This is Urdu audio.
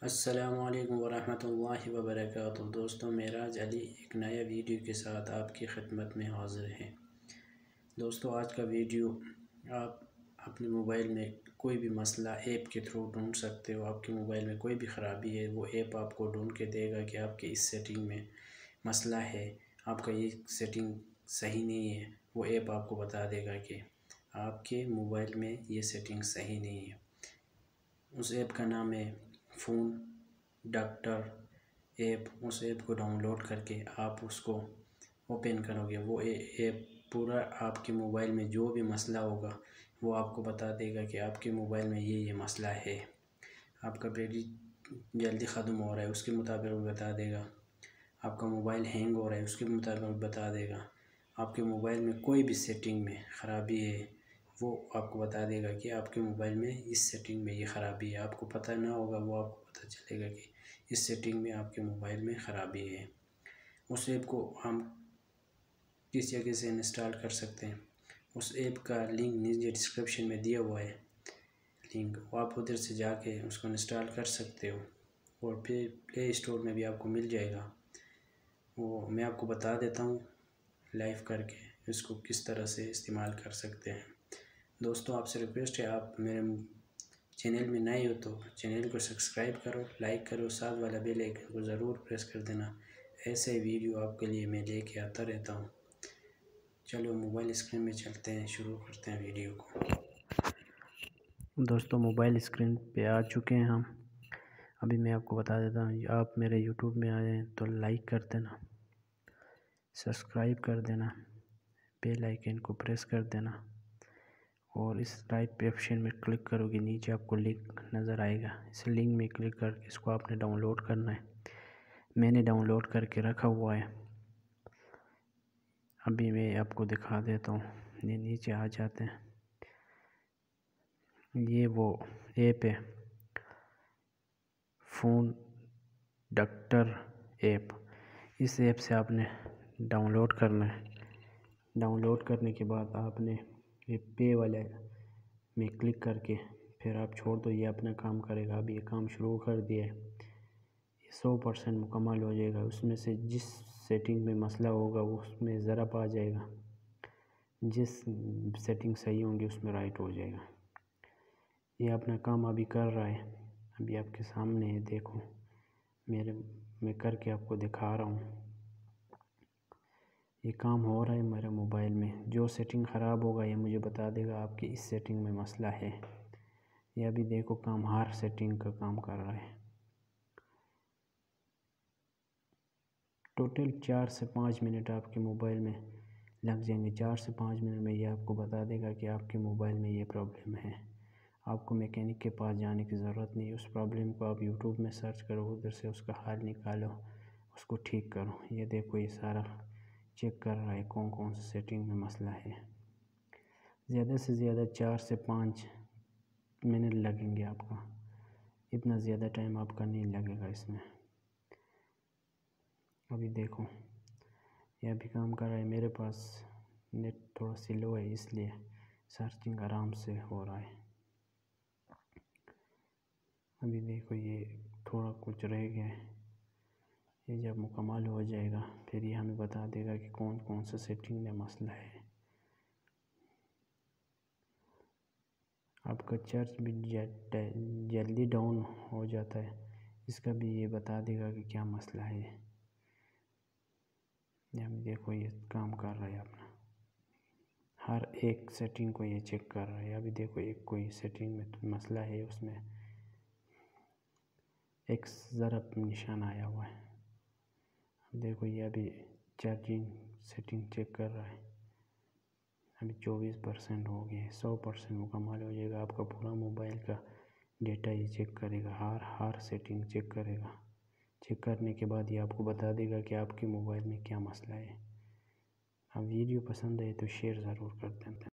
السلام علیکم ورحمۃ اللہ وبرکاتہ۔ دوستوں، معراج علی ایک نیا ویڈیو کے ساتھ آپ کی خدمت میں حاضر ہیں۔ دوستوں، آج کا ویڈیو آپ اپنے موبائل میں کوئی بھی مسئلہ ایپ کے تھرو ڈھونڈ سکتے ہو۔ آپ کے موبائل میں کوئی بھی خرابی ہے، وہ ایپ آپ کو ڈھونڈ کے دے گا کہ آپ کے اس سیٹنگ میں مسئلہ ہے، آپ کا یہ سیٹنگ صحیح نہیں ہے۔ وہ ایپ آپ کو بتا دے گا کہ آپ کے موبائل میں یہ سیٹنگ صحیح نہیں ہے۔ اس ایپ کا نام ہے فون ڈاکٹر ایپ۔ اس ایپ کو ڈاؤن لوڈ کر کے آپ اس کو اوپن کرو گے، وہ ایپ پورا آپ کے موبائل میں جو بھی مسئلہ ہوگا وہ آپ کو بتا دے گا کہ آپ کے موبائل میں یہ مسئلہ ہے، آپ کا بیٹری جلدی ختم ہو رہا ہے اس کے مطابق وہ بتا دے گا، آپ کا موبائل ہینگ ہو رہا ہے اس کے مطابق بتا دے گا، آپ کے موبائل میں کوئی بھی سیٹنگ میں خرابی ہے وہ آپ کو بتا دے گا کہ آپ کے موبائل میں اس سیٹنگ میں یہ خرابی ہے۔ آپ کو پتہ نہ ہوگا، وہ آپ کو پتہ چلے گا کہ اس سیٹنگ میں آپ کے موبائل میں خرابی ہے۔ اس ایپ کو ہم کس جگہ سے انسٹال کر سکتے ہیں؟ اس ایپ کا لنک نیچے ڈسکرپشن میں دیا ہوا ہے، لنک آپ ادھر سے جا کے اس کو انسٹال کر سکتے ہو، اور پھر پلے اسٹور میں بھی آپ کو مل جائے گا۔ وہ میں آپ کو بتا دیتا ہوں لائیو کر کے اس کو کس طرح سے استعمال کر سکتے ہیں۔ دوستوں، آپ سے ریکویسٹ ہے، آپ میرے چینل میں نئے ہو تو چینل کو سبسکرائب کرو، لائک کرو، ساتھ والا بیل آئیکن کو ضرور پریس کر دینا۔ ایسے ہی ویڈیو آپ کے لیے میں لے کے آتا رہتا ہوں۔ چلو موبائل اسکرین میں چلتے ہیں، شروع کرتے ہیں ویڈیو کو۔ دوستوں، موبائل اسکرین پہ آ چکے ہیں ہم۔ ابھی میں آپ کو بتا دیتا ہوں، آپ میرے یوٹیوب میں آئے ہیں تو لائک کر دینا، سبسکرائب کر دینا، بیل آئیکن کو پریس کر دینا، اور اس رائٹ پہ آپشن میں کلک کرو گے، نیچے آپ کو لنک نظر آئے گا، اس لنک میں کلک کر کے اس کو آپ نے ڈاؤن لوڈ کرنا ہے۔ میں نے ڈاؤن لوڈ کر کے رکھا ہوا ہے، ابھی میں آپ کو دکھا دیتا ہوں۔ یہ نیچے آ جاتے ہیں، یہ وہ ایپ ہے فون ڈاکٹر ایپ۔ اس ایپ سے آپ نے ڈاؤن لوڈ کرنا ہے۔ ڈاؤن لوڈ کرنے کے بعد آپ نے یہ پے والے میں کلک کر کے پھر آپ چھوڑ دو، یہ اپنا کام کرے گا۔ اب یہ کام شروع کر دیا ہے، یہ 100% مکمل ہو جائے گا۔ اس میں سے جس سیٹنگ میں مسئلہ ہوگا وہ اس میں ضرب آ جائے گا، جس سیٹنگ صحیح ہوں گی اس میں رائٹ ہو جائے گا۔ یہ اپنا کام ابھی کر رہا ہے، ابھی آپ کے سامنے ہے، دیکھو میں کر کے آپ کو دکھا رہا ہوں۔ یہ کام ہو رہا ہے میرے موبائل میں۔ جو سیٹنگ خراب ہوگا یہ مجھے بتا دے گا آپ کی اس سیٹنگ میں مسئلہ ہے۔ یہ ابھی دیکھو کام ہر سیٹنگ کا کام کر رہا ہے۔ ٹوٹل 4 سے 5 منٹ آپ کے موبائل میں لگ جائیں گے۔ 4 سے 5 منٹ میں یہ آپ کو بتا دے گا کہ آپ کے موبائل میں یہ پرابلم ہے۔ آپ کو میکینک کے پاس جانے کی ضرورت نہیں، اس پرابلم کو آپ یوٹیوب میں سرچ کرو، ادھر سے اس کا حل نکالو، اس کو ٹھیک کرو۔ یہ دیکھو یہ سارا چیک کر رہا ہے کون کون سے سیٹنگ میں مسئلہ ہے۔ زیادہ سے زیادہ 4 سے 5 منٹ لگیں گے آپ کا، اتنا زیادہ ٹائم آپ کا نہیں لگے گا اس میں۔ ابھی دیکھو یہ ابھی کام کر رہا ہے، میرے پاس نیٹ تھوڑا سلو ہے اس لیے سرچنگ آرام سے ہو رہا ہے۔ ابھی دیکھو یہ تھوڑا کچھ رہ گیا ہے، یہ جب مکمل ہو جائے گا پھر یہ ہمیں بتا دے گا کہ کون کون سا سیٹنگ میں مسئلہ ہے۔ آپ کا چارج بھی جلدی ڈاؤن ہو جاتا ہے، اس کا بھی یہ بتا دے گا کہ کیا مسئلہ ہے۔ یہ دیکھو یہ کام کر رہا ہے اپنا، ہر ایک سیٹنگ کو یہ چیک کر رہا ہے۔ ابھی دیکھو ایک کوئی سیٹنگ میں مسئلہ ہے، اس میں ایک ضرب نشان آیا ہوا ہے۔ اب دیکھو یہ ابھی چارجنگ سیٹنگ چیک کر رہا ہے، ابھی 24% ہو گئے، 100% مکمل ہو جائے گا۔ آپ کا پورا موبائل کا ڈیٹا یہ چیک کرے گا، ہر سیٹنگ چیک کرے گا۔ چیک کرنے کے بعد یہ آپ کو بتا دے گا کہ آپ کے موبائل میں کیا مسئلہ ہے۔ اب ویڈیو پسند آئے تو شیئر ضرور کر دیں۔